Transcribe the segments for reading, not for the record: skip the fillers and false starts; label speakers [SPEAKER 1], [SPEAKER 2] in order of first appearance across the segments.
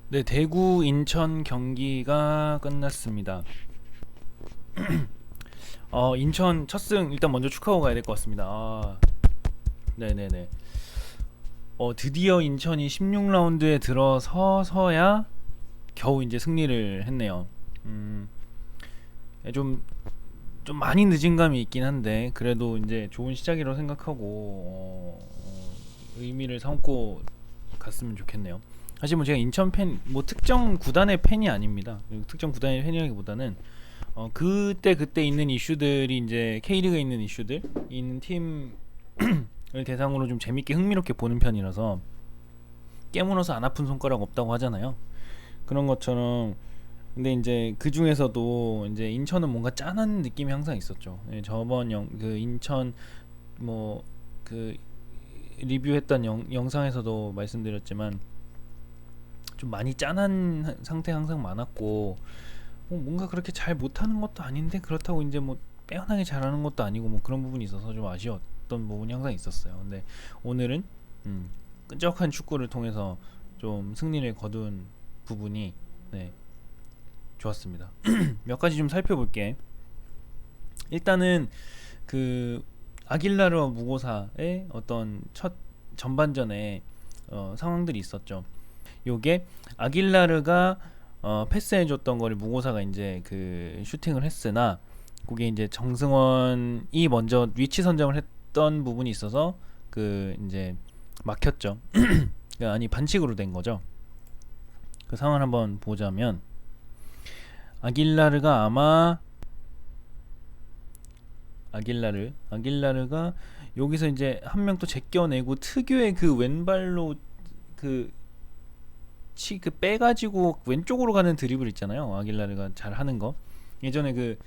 [SPEAKER 1] 네, 대구 인천 경기가 끝났습니다. 인천 첫 승 일단 먼저 축하하고 가야 될 것 같습니다. 네네네. 드디어 인천이 16라운드에 들어서서야 겨우 이제 승리를 했네요. 음, 좀, 좀 많이 늦은 감이 있긴 한데, 그래도 이제 좋은 시작이라고 생각하고, 의미를 삼고 갔으면 좋겠네요. 사실 뭐 제가 인천 팬, 뭐 특정 구단의 팬이 아닙니다. 특정 구단의 팬이라기보다는 그때 있는 이슈들이 이제 K리그에 있는 이슈들 있는 팀을 대상으로 좀 재밌게 흥미롭게 보는 편이라서 깨물어서 안 아픈 손가락 없다고 하잖아요. 그런 것처럼 근데 이제 그 중에서도 이제 인천은 뭔가 짠한 느낌이 항상 있었죠. 예, 저번 그 인천 뭐 그 리뷰했던 영상에서도 말씀드렸지만 좀 많이 짠한 상태 항상 많았고 뭔가 그렇게 잘 못하는 것도 아닌데 그렇다고 이제 뭐 빼어나게 잘하는 것도 아니고 뭐 그런 부분이 있어서 좀 아쉬웠던 부분이 항상 있었어요. 근데 오늘은 끈적한 축구를 통해서 좀 승리를 거둔 부분이 네, 좋았습니다. 몇 가지 좀 살펴볼게. 일단은 그 아길라르와 무고사의 어떤 첫 전반전에 상황들이 있었죠. 요게 아길라르가 패스해줬던 거를 무고사가 이제 그 슈팅을 했으나 그게 이제 정승원이 먼저 위치 선점을 했던 부분이 있어서 그 이제 막혔죠. 아니 반칙으로 된 거죠. 그 상황을 한번 보자면 아길라르가 아마 아길라르가 여기서 이제 한 명 또 제껴내고 특유의 그 왼발로 그 그 빼가지고 왼쪽으로 가는 드리블 있잖아요. 아길라르가 잘 하는 거. 예전에 그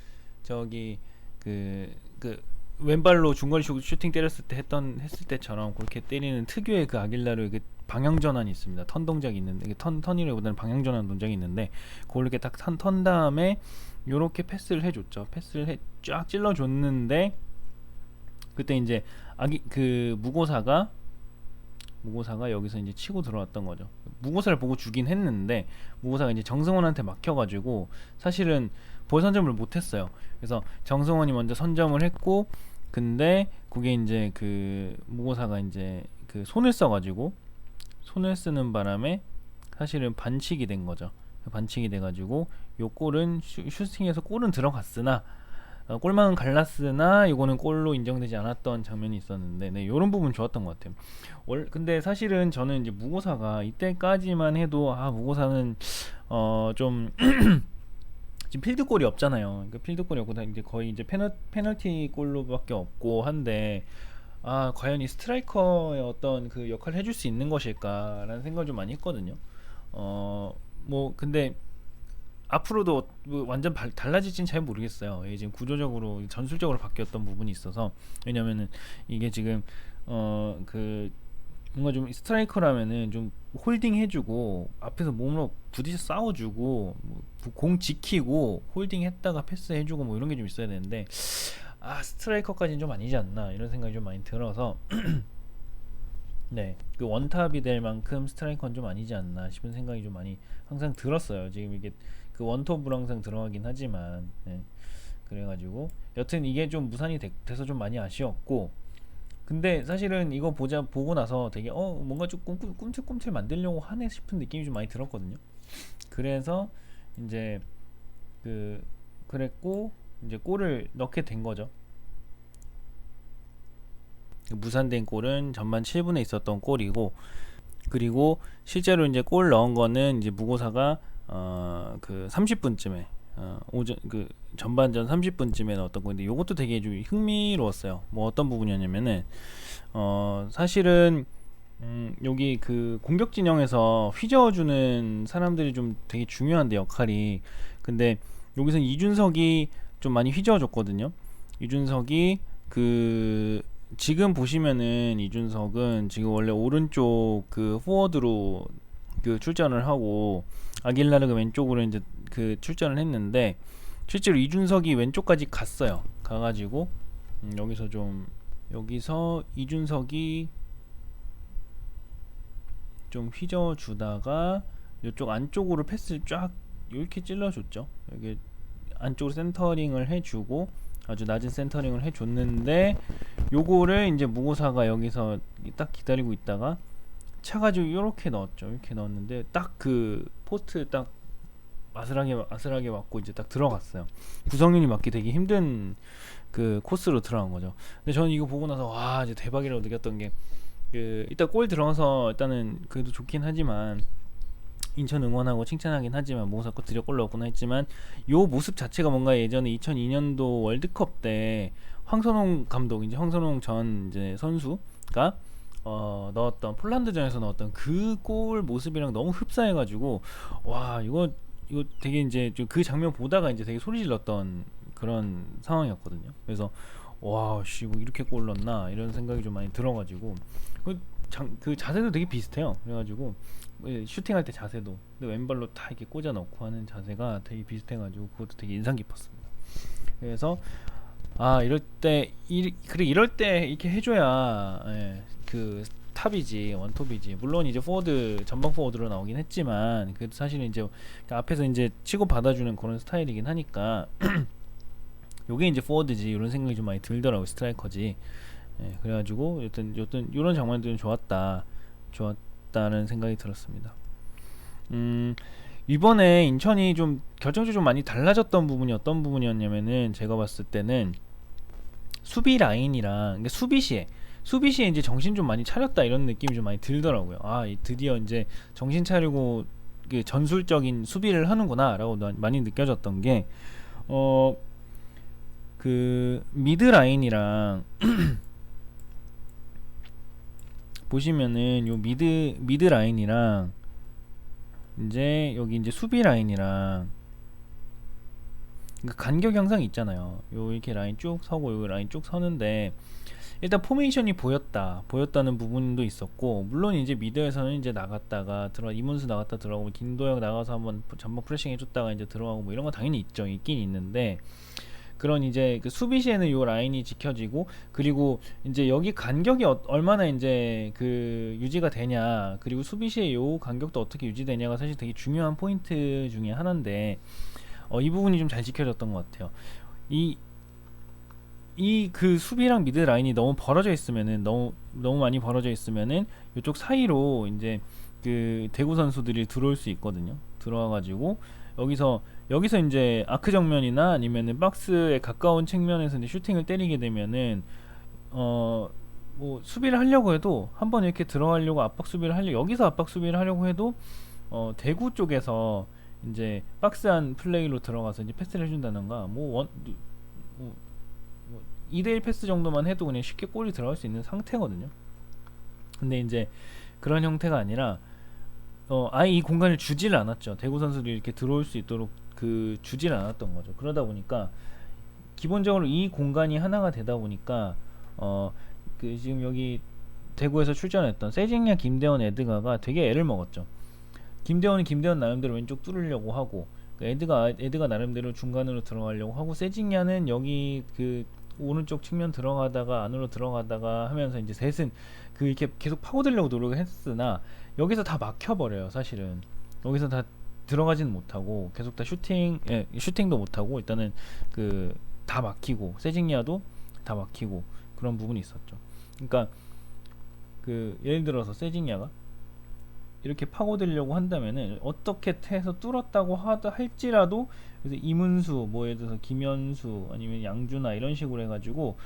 [SPEAKER 1] 저기 그 왼발로 중거리 슈팅 때렸을 때 했을 때처럼 그렇게 때리는 특유의 그 아길라르 그 방향 전환이 있습니다. 턴 동작이 있는데 턴이라기보다는 방향 전환 동작이 있는데 그걸 이렇게 딱 턴 다음에 요렇게 패스를 해줬죠. 쫙 찔러줬는데 그때 이제 그 무고사가 여기서 이제 치고 들어왔던 거죠. 무고사를 보고 주긴 했는데 무고사가 이제 정승원한테 막혀가지고 사실은 볼 선점을 못했어요. 그래서 정승원이 먼저 선점을 했고 근데 그게 이제 그 무고사가 이제 그 손을 쓰는 바람에 사실은 반칙이 된 거죠. 반칙이 돼가지고 요 골은 슈팅에서 골은 들어갔으나 골망은 갈랐으나 이거는 골로 인정되지 않았던 장면이 있었는데 네, 이런 부분 좋았던 것 같아요. 근데 사실은 저는 이제 무고사가 이때까지만 해도 무고사는 좀 지금 필드골이 없잖아요. 그러니까 필드골이 없고 다 이제 거의 이제 페널티 골로밖에 없고 한데 과연 이 스트라이커의 어떤 그 역할을 해줄 수 있는 것일까라는 생각을 좀 많이 했거든요. 뭐 근데 앞으로도 뭐 완전 달라질지는 잘 모르겠어요. 이게 지금 구조적으로 전술적으로 바뀌었던 부분이 있어서 왜냐면은 이게 지금 그 뭔가 좀 스트라이커라면은 좀 홀딩 해주고 앞에서 몸으로 부딪혀 싸워주고 공 지키고 홀딩 했다가 패스 해주고 뭐 이런 게 좀 있어야 되는데 스트라이커까지는 좀 아니지 않나 이런 생각이 좀 많이 들어서 네, 그 원탑이 될 만큼 스트라이커는 좀 아니지 않나 싶은 생각이 좀 많이 항상 들었어요. 지금 이게 그 원톱으로 항상 들어가긴 하지만 네, 그래가지고 여튼 이게 좀 무산이 돼서 좀 많이 아쉬웠고 근데 사실은 이거 보고 나서 되게 뭔가 좀 꿈틀꿈틀 만들려고 하네 싶은 느낌이 좀 많이 들었거든요. 그래서 이제 그랬고 이제 골을 넣게 된 거죠. 무산된 골은 전반 7분에 있었던 골이고 그리고 실제로 이제 골 넣은 거는 이제 무고사가 그 30분쯤에 오전 그 전반전 30분쯤에 넣었던 건데 요것도 되게 좀 흥미로웠어요. 뭐 어떤 부분이었냐면은 사실은 여기 그 공격 진영에서 휘저어주는 사람들이 좀 되게 중요한데 역할이 근데 여기서 이준석이 좀 많이 휘저어줬거든요. 이준석이 그 지금 보시면은 이준석은 지금 원래 오른쪽 그 포워드로 그 출전을 하고 아길라르가 왼쪽으로 이제 그 출전을 했는데 실제로 이준석이 왼쪽까지 갔어요. 가가지고 여기서 이준석이 좀 휘저어 주다가 이쪽 안쪽으로 패스를 쫙 이렇게 찔러줬죠. 여기 안쪽으로 센터링을 해주고 아주 낮은 센터링을 해줬는데 요거를 이제 무고사가 여기서 딱 기다리고 있다가 차가지고 이렇게 넣었죠. 이렇게 넣었는데 딱 그 포스트 딱 아슬하게 맞고 이제 딱 들어갔어요. 구성윤이 맞기 되게 힘든 그 코스로 들어간 거죠. 근데 저는 이거 보고 나서 와 이제 대박이라고 느꼈던 게 그 일단 골 들어가서 일단은 그래도 좋긴 하지만 인천 응원하고 칭찬하긴 하지만 무고사 거 드디어 골 넣었구나 했지만 요 모습 자체가 뭔가 예전에 2002년도 월드컵 때 황선홍 감독 이제 황선홍 전 이제 선수가 넣었던 폴란드전에서 넣었던 그 골 모습이랑 너무 흡사해가지고 와 이거 되게 이제 그 장면 보다가 이제 되게 소리 질렀던 그런 상황이었거든요. 그래서 와씨 뭐 이렇게 골 넣나 이런 생각이 좀 많이 들어가지고 그 자세도 되게 비슷해요. 그래가지고 슈팅할 때 자세도 근데 왼발로 다 이렇게 꽂아 넣고 하는 자세가 되게 비슷해가지고 그것도 되게 인상 깊었습니다. 그래서 아 이럴 때 이렇게 해줘야 그 탑이지 원톱이지. 물론 이제 포워드 전방 포워드로 나오긴 했지만 그래도 사실은 이제 앞에서 이제 치고 받아주는 그런 스타일이긴 하니까 요게 이제 포워드지 이런 생각이 좀 많이 들더라고. 스트라이커지. 그래가지고 여튼 이런 장면들은 좋았다는 생각이 들었습니다. 이번에 인천이 좀 결정적으로 좀 많이 달라졌던 부분이 어떤 부분이었냐면은 제가 봤을 때는 수비 라인이랑 그러니까 수비시에 이제 정신 좀 많이 차렸다 이런 느낌이 좀 많이 들더라고요. 드디어 이제 정신 차리고 그 전술적인 수비를 하는구나라고 많이 느껴졌던 게 그 미드 라인이랑 보시면은 요 미드 라인이랑 이제 여기 이제 수비 라인이랑 그러니까 간격 형상이 있잖아요. 요 이렇게 라인 쭉 서고 요 라인 쭉 서는데 일단 포메이션이 보였다는 부분도 있었고 물론 이제 미드에서는 이제 나갔다가 이문수 나갔다 들어가고 김도혁 나가서 한번 전방 프레싱 해줬다가 이제 들어가고 뭐 이런 거 당연히 있긴 있는데 그런 이제 그 수비 시에는 요 라인이 지켜지고 그리고 이제 여기 간격이 얼마나 이제 그 유지가 되냐 그리고 수비 시에 요 간격도 어떻게 유지되냐가 사실 되게 중요한 포인트 중에 하나인데 이 부분이 좀 잘 지켜졌던 것 같아요. 그 수비랑 미드 라인이 너무 벌어져 있으면은 너무 많이 벌어져 있으면은 이쪽 사이로 이제 그 대구 선수들이 들어올 수 있거든요. 들어와가지고 여기서 이제 아크 정면이나 아니면은 박스에 가까운 측면에서 이제 슈팅을 때리게 되면은 뭐 수비를 하려고 해도 한번 이렇게 들어가려고 여기서 압박 수비를 하려고 해도 대구 쪽에서 이제 박스 안 플레이로 들어가서 이제 패스를 해준다던가 뭐 2대1 패스 정도만 해도 그냥 쉽게 골이 들어갈 수 있는 상태거든요. 근데 이제 그런 형태가 아니라 아예 이 공간을 주지를 않았죠. 대구 선수들이 이렇게 들어올 수 있도록 주지를 않았던 거죠. 그러다 보니까 기본적으로 이 공간이 하나가 되다 보니까 지금 여기 대구에서 출전했던 세징야, 김대원, 에드가가 되게 애를 먹었죠. 김대원 나름대로 왼쪽 뚫으려고 하고 에드가 나름대로 중간으로 들어가려고 하고 세징야는 여기 그 오른쪽 측면 들어가다가 안으로 들어가다가 하면서 이제 셋은 이렇게 계속 파고들려고 노력을 했으나 여기서 다 막혀버려요. 사실은 여기서 다 들어가지는 못하고 계속 다 슈팅도 못하고 일단은 다 막히고 세징야도 다 막히고 그런 부분이 있었죠. 그러니까 예를 들어서 세징야가 이렇게 파고들려고 한다면은 어떻게 해서 뚫었다고 할지라도 그래서 이문수 뭐 예를 들어서 김현수 아니면 양준하 이런 식으로 해가지고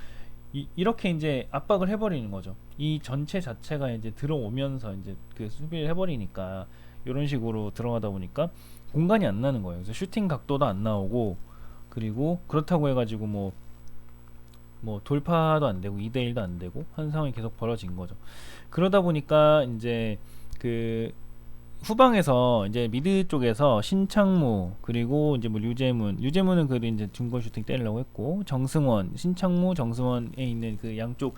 [SPEAKER 1] 이렇게 이제 압박을 해버리는 거죠. 이 전체 자체가 이제 들어오면서 이제 그 수비를 해버리니까 이런 식으로 들어가다 보니까 공간이 안 나는 거예요. 그래서 슈팅 각도도 안 나오고 그리고 그렇다고 해가지고 뭐 돌파도 안 되고 2대1도 안 되고 한 상황이 계속 벌어진 거죠. 그러다 보니까 이제 후방에서 이제 미드 쪽에서 신창무 그리고 이제 뭐 유재문은 그래도 이제 중거리 슈팅 때리려고 했고 신창무 정승원에 있는 그 양쪽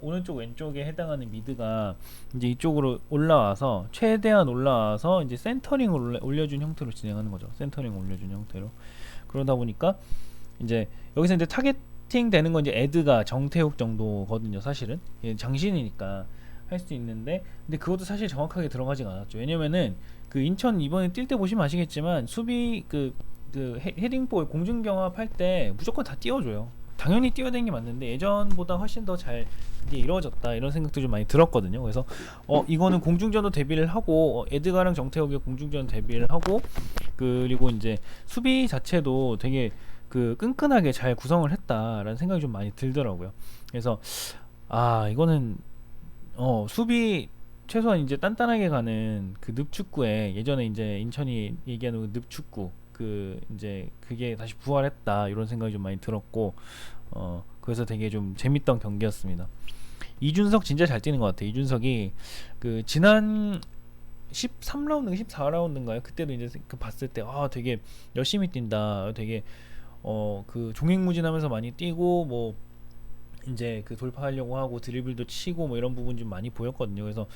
[SPEAKER 1] 오른쪽 왼쪽에 해당하는 미드가 이제 이쪽으로 올라와서 최대한 올라와서 이제 센터링을 올려준 형태로 진행하는 거죠. 센터링 올려준 형태로. 그러다 보니까 이제 여기서 이제 타겟팅 되는 건 이제 에드가 정태욱 정도거든요. 사실은 장신이니까 할 수 있는데, 근데 그것도 사실 정확하게 들어가지가 않았죠. 왜냐면은 그 인천 이번에 뛸 때 보시면 아시겠지만 수비 헤딩볼 공중경합 할 때 무조건 다 띄워줘요. 당연히 띄워야 되는 게 맞는데 예전보다 훨씬 더 잘 이게 이루어졌다 이런 생각도 좀 많이 들었거든요. 그래서 이거는 공중전도 대비를 하고 에드가랑 정태욱의 공중전 대비를 하고, 그리고 이제 수비 자체도 되게 그 끈끈하게 잘 구성을 했다라는 생각이 좀 많이 들더라고요. 그래서 이거는 수비 최소한 이제 단단하게 가는 그 늪축구에, 예전에 이제 인천이 얘기하는 그 늪축구, 그 이제 그게 다시 부활했다 이런 생각이 좀 많이 들었고, 그래서 되게 좀 재밌던 경기였습니다. 이준석 진짜 잘 뛰는 것 같아요. 이준석이 그 지난 13라운드, 14라운드인가요? 그때도 이제 그 봤을 때 되게 열심히 뛴다. 되게 그 종횡무진하면서 많이 뛰고 뭐 이제 그 돌파하려고 하고 드리블도 치고 뭐 이런 부분 좀 많이 보였거든요. 그래서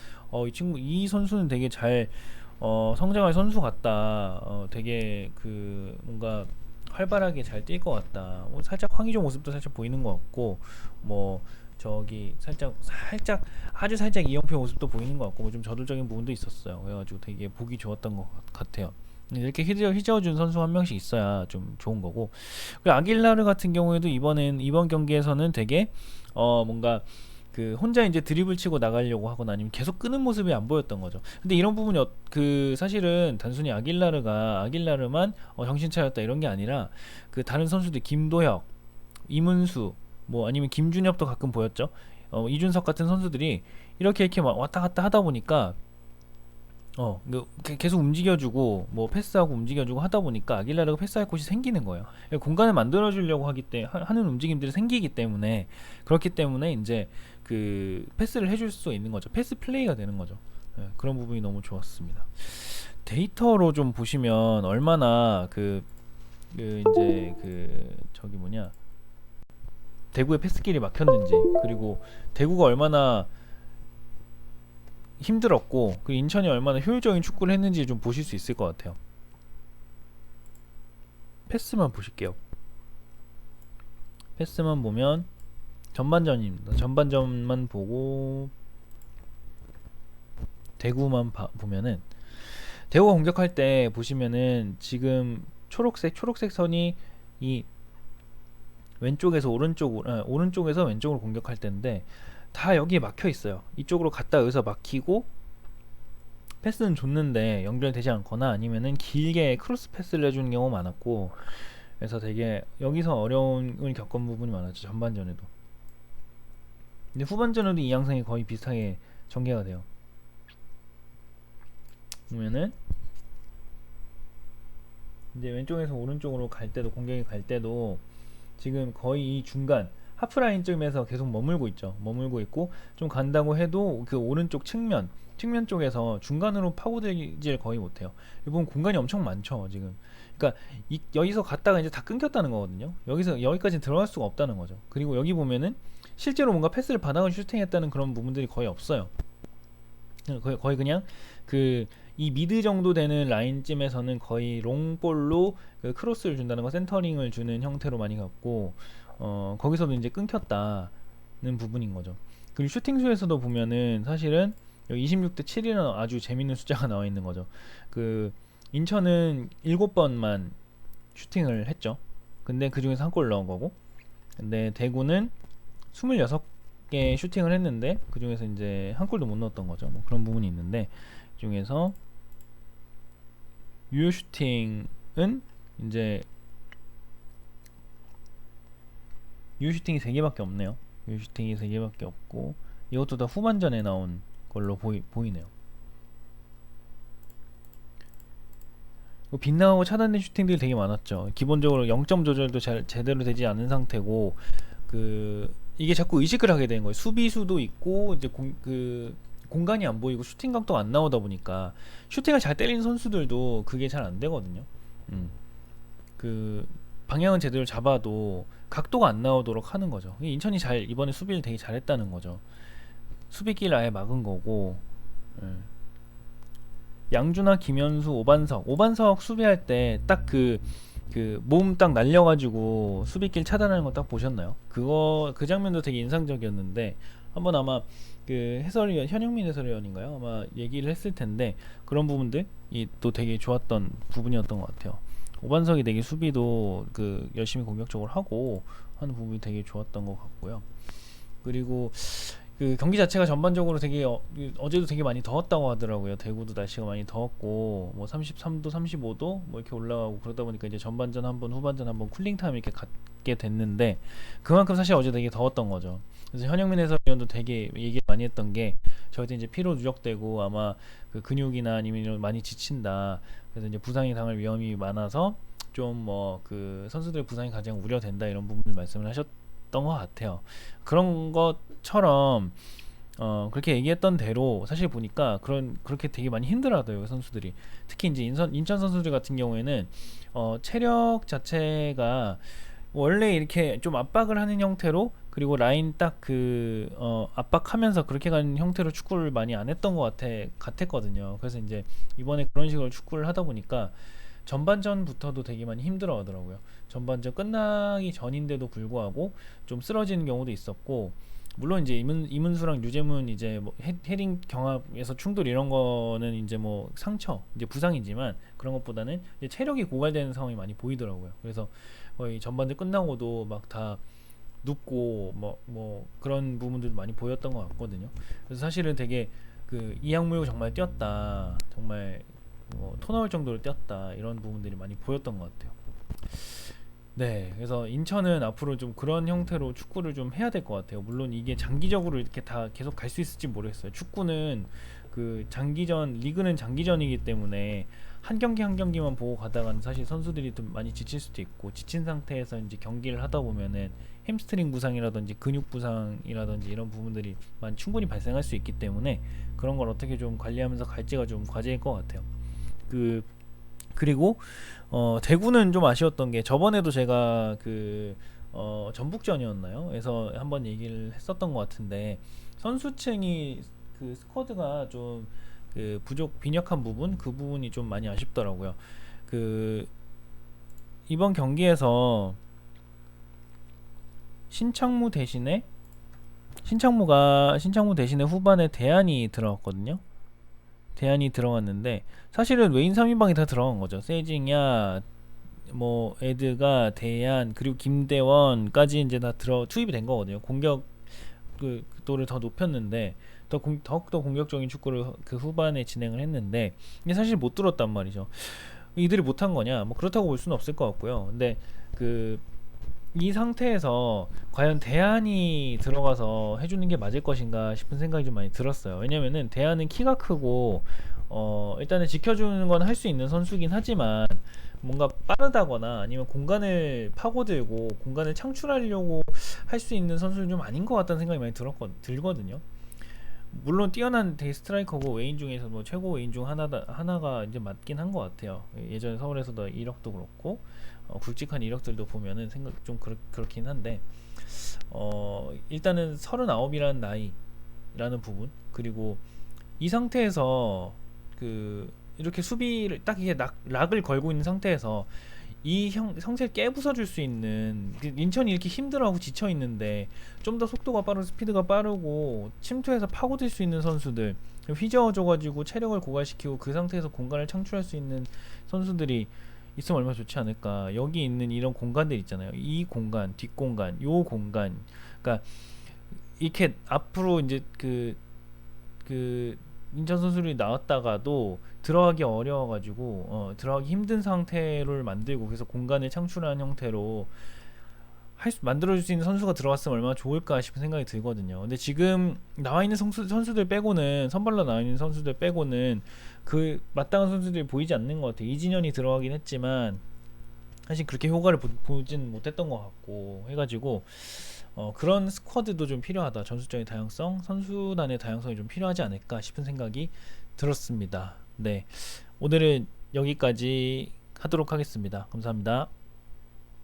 [SPEAKER 1] 이 선수는 되게 잘 성장할 선수 같다. 되게 그 뭔가 활발하게 잘 뛸 것 같다. 뭐 살짝 황의조 모습도 살짝 보이는 것 같고, 뭐 저기 살짝 아주 살짝 이영표 모습도 보이는 것 같고, 뭐 좀 저돌적인 부분도 있었어요. 그래가지고 되게 보기 좋았던 것 같아요. 이렇게 휘저어준 선수 한 명씩 있어야 좀 좋은 거고. 그리고 아길라르 같은 경우에도 이번 경기에서는 되게 뭔가 그 혼자 이제 드리블 치고 나가려고 하거나 아니면 계속 끄는 모습이 안 보였던 거죠. 근데 이런 부분이 그 사실은 단순히 아길라르만 정신 차렸다 이런 게 아니라, 그 다른 선수들 김도혁, 이문수, 뭐 아니면 김준엽도 가끔 보였죠. 이준석 같은 선수들이 이렇게 막 왔다 갔다 하다 보니까 계속 움직여주고 뭐 패스하고 움직여주고 하다 보니까 아길라르가 패스할 곳이 생기는 거예요. 공간을 만들어주려고 하는 움직임들이 생기기 때문에, 그렇기 때문에 이제 그 패스를 해줄 수 있는 거죠. 패스 플레이가 되는 거죠. 그런 부분이 너무 좋았습니다. 데이터로 좀 보시면 얼마나 이제 저기 뭐냐, 대구의 패스길이 막혔는지, 그리고 대구가 얼마나 힘들었고, 그 인천이 얼마나 효율적인 축구를 했는지 좀 보실 수 있을 것 같아요. 패스만 보실게요. 패스만 보면 전반전입니다. 전반전만 보고 대구만 보면은, 대구가 공격할 때 보시면은 지금 초록색 선이 이 왼쪽에서 오른쪽에서 왼쪽으로 공격할 때인데 다 여기에 막혀 있어요. 이쪽으로 갔다 여기서 막히고, 패스는 줬는데 연결되지 않거나 아니면은 길게 크로스 패스를 해주는 경우가 많았고, 그래서 되게 여기서 어려움을 겪은 부분이 많았죠. 전반전에도. 근데 후반전에도 이 양상이 거의 비슷하게 전개가 돼요. 보면은 이제 왼쪽에서 오른쪽으로 갈 때도, 공격이 갈 때도 지금 거의 이 중간 하프라인쯤에서 계속 머물고 있고, 좀 간다고 해도 그 오른쪽 측면 쪽에서 중간으로 파고들질 거의 못해요. 이 부분 공간이 엄청 많죠 지금. 그러니까 여기서 갔다가 이제 다 끊겼다는 거거든요. 여기까지 들어갈 수가 없다는 거죠. 그리고 여기 보면은 실제로 뭔가 패스를 받아서 슈팅했다는 그런 부분들이 거의 없어요. 거의 그냥 이 미드 정도 되는 라인쯤에서는 거의 롱볼로 그 크로스를 준다는 거, 센터링을 주는 형태로 많이 갔고, 거기서도 이제 끊겼다는 부분인 거죠. 그리고 슈팅 수에서도 보면은 사실은 26대 7이라는 아주 재밌는 숫자가 나와 있는 거죠. 그 인천은 7번만 슈팅을 했죠. 근데 그 중에서 한 골 넣은 거고, 근데 대구는 26개 슈팅을 했는데 그 중에서 이제 한 골도 못 넣었던 거죠. 뭐 그런 부분이 있는데, 그 중에서 유효 슈팅은 이제 유효 슈팅이 3개밖에 없네요. 유효 슈팅이 3개밖에 없고, 이것도 다 후반전에 나온 걸로 보이네요. 빗나가고 차단된 슈팅들이 되게 많았죠. 기본적으로 0점 조절도 제대로 되지 않은 상태고, 이게 자꾸 의식을 하게 되는 거예요. 수비수도 있고 이제 공간이 안 보이고 슈팅각도 안 나오다 보니까 슈팅을 잘 때리는 선수들도 그게 잘 안 되거든요. 그 방향은 제대로 잡아도 각도가 안 나오도록 하는 거죠. 인천이 이번에 수비를 되게 잘했다는 거죠. 수비길 아예 막은 거고. 양준하, 김현수, 오반석 수비할 때 딱 몸 딱 날려가지고 수비길 차단하는 거 딱 보셨나요? 그 장면도 되게 인상적이었는데, 한번 아마 그 해설위원 현영민 해설위원인가요? 아마 얘기를 했을 텐데 그런 부분들이 또 되게 좋았던 부분이었던 것 같아요. 오반석이 되게 수비도 그 열심히 공격적으로 하고 하는 부분이 되게 좋았던 것 같고요. 그리고 그 경기 자체가 전반적으로 되게 어제도 되게 많이 더웠다고 하더라고요. 대구도 날씨가 많이 더웠고 뭐 33도, 35도 뭐 이렇게 올라가고 그러다 보니까 이제 전반전 한번, 후반전 한번 쿨링 타임 이렇게 갖게 됐는데 그만큼 사실 어제 되게 더웠던 거죠. 그래서 현영민 해설위원도 되게 얘기 많이 했던 게 저희도 이제 피로 누적되고 아마 그 근육이나 아니면 이런 많이 지친다. 그래서 이제 부상이 당할 위험이 많아서 좀 뭐 그 선수들의 부상이 가장 우려된다 이런 부분을 말씀을 하셨던 것 같아요. 그런 것처럼 그렇게 얘기했던 대로 사실 보니까 그렇게 되게 많이 힘들어하더라고요 선수들이. 특히 이제 인천 선수들 같은 경우에는 체력 자체가 원래 이렇게 좀 압박을 하는 형태로 그리고 라인 딱 그 압박하면서 그렇게 가는 형태로 축구를 많이 안 했던 것 같았거든요. 그래서 이제 이번에 그런 식으로 축구를 하다 보니까 전반전부터도 되게 많이 힘들어 하더라고요. 전반전 끝나기 전인데도 불구하고 좀 쓰러지는 경우도 있었고, 물론 이제 이문수랑 유재문 이제 뭐 헤딩 경합에서 충돌 이런 거는 이제 뭐 상처, 이제 부상이지만 그런 것보다는 이제 체력이 고갈되는 상황이 많이 보이더라고요. 그래서 거의 전반전 끝나고도 막 다 눕고 뭐 그런 부분들도 많이 보였던 것 같거든요. 그래서 사실은 되게 그 이악물고 정말 뛰었다, 정말 토 나올 정도로 뛰었다 이런 부분들이 많이 보였던 것 같아요. 네, 그래서 인천은 앞으로 좀 그런 형태로 축구를 좀 해야 될 것 같아요. 물론 이게 장기적으로 이렇게 다 계속 갈 수 있을지 모르겠어요. 축구는 그 장기전, 리그는 장기전이기 때문에 한 경기 한 경기만 보고 가다가는 사실 선수들이 좀 많이 지칠 수도 있고, 지친 상태에서 이제 경기를 하다 보면은 햄스트링 부상이라든지 근육 부상이라든지 이런 부분들이 충분히 발생할 수 있기 때문에 그런 걸 어떻게 좀 관리하면서 갈지가 좀 과제일 것 같아요. 그리고 대구는 좀 아쉬웠던 게 저번에도 제가 그 전북전이었나요? 그래서 한번 얘기를 했었던 것 같은데 선수층이 그 스쿼드가 좀 그 빈약한 부분 그 부분이 좀 많이 아쉽더라고요. 그 이번 경기에서 신창무 대신에 후반에 대안이 들어갔거든요. 대안이 들어갔는데 사실은 외인 3인방이 다 들어간 거죠. 세징야, 뭐 에드가, 대안 그리고 김대원까지 이제 다 투입이 된 거거든요. 공격 그 도를 더 높였는데 더욱더 공격적인 축구를 그 후반에 진행을 했는데 이게 사실 못 뚫었단 말이죠. 이들이 못한 거냐? 뭐 그렇다고 볼 수는 없을 것 같고요. 근데 이 상태에서 과연 대안이 들어가서 해주는 게 맞을 것인가 싶은 생각이 좀 많이 들었어요. 왜냐면은 대안은 키가 크고 일단은 지켜주는 건 할 수 있는 선수긴 하지만 뭔가 빠르다거나 아니면 공간을 파고들고 공간을 창출하려고 할 수 있는 선수는 좀 아닌 것 같다는 생각이 많이 들거든요. 물론 뛰어난 데이 스트라이커고 외인 중에서 뭐 최고 외인 중 하나가 이제 맞긴 한 것 같아요. 예전에 서울에서도 이력도 그렇고 굵직한 이력들도 보면은 생각 좀 그렇긴 한데 일단은 39이라는 나이라는 부분 그리고 이 상태에서 이렇게 수비를 딱 이게 락을 걸고 있는 상태에서 이 형세를 깨부숴줄 수 있는 인천이 이렇게 힘들어하고 지쳐 있는데 좀 더 속도가 빠르고 스피드가 빠르고 침투해서 파고들 수 있는 선수들 휘저어줘가지고 체력을 고갈시키고 그 상태에서 공간을 창출할 수 있는 선수들이 있으면 얼마나 좋지 않을까. 여기 있는 이런 공간들 있잖아요. 이 공간, 뒷공간, 요 공간. 그러니까 이렇게 앞으로 이제 인천 선수들이 나왔다가도 들어가기 어려워가지고 들어가기 힘든 상태를 만들고 그래서 공간을 창출하는 형태로 만들어줄 수 있는 선수가 들어갔으면 얼마나 좋을까 싶은 생각이 들거든요. 근데 지금 나와 있는 선수들 빼고는 선발로 나와 있는 선수들 빼고는 그 마땅한 선수들이 보이지 않는 것 같아요. 이진현이 들어가긴 했지만 사실 그렇게 효과를 보진 못했던 것 같고 해가지고 그런 스쿼드도 좀 필요하다. 전술적인 다양성, 선수단의 다양성이 좀 필요하지 않을까 싶은 생각이 들었습니다. 네, 오늘은 여기까지 하도록 하겠습니다. 감사합니다.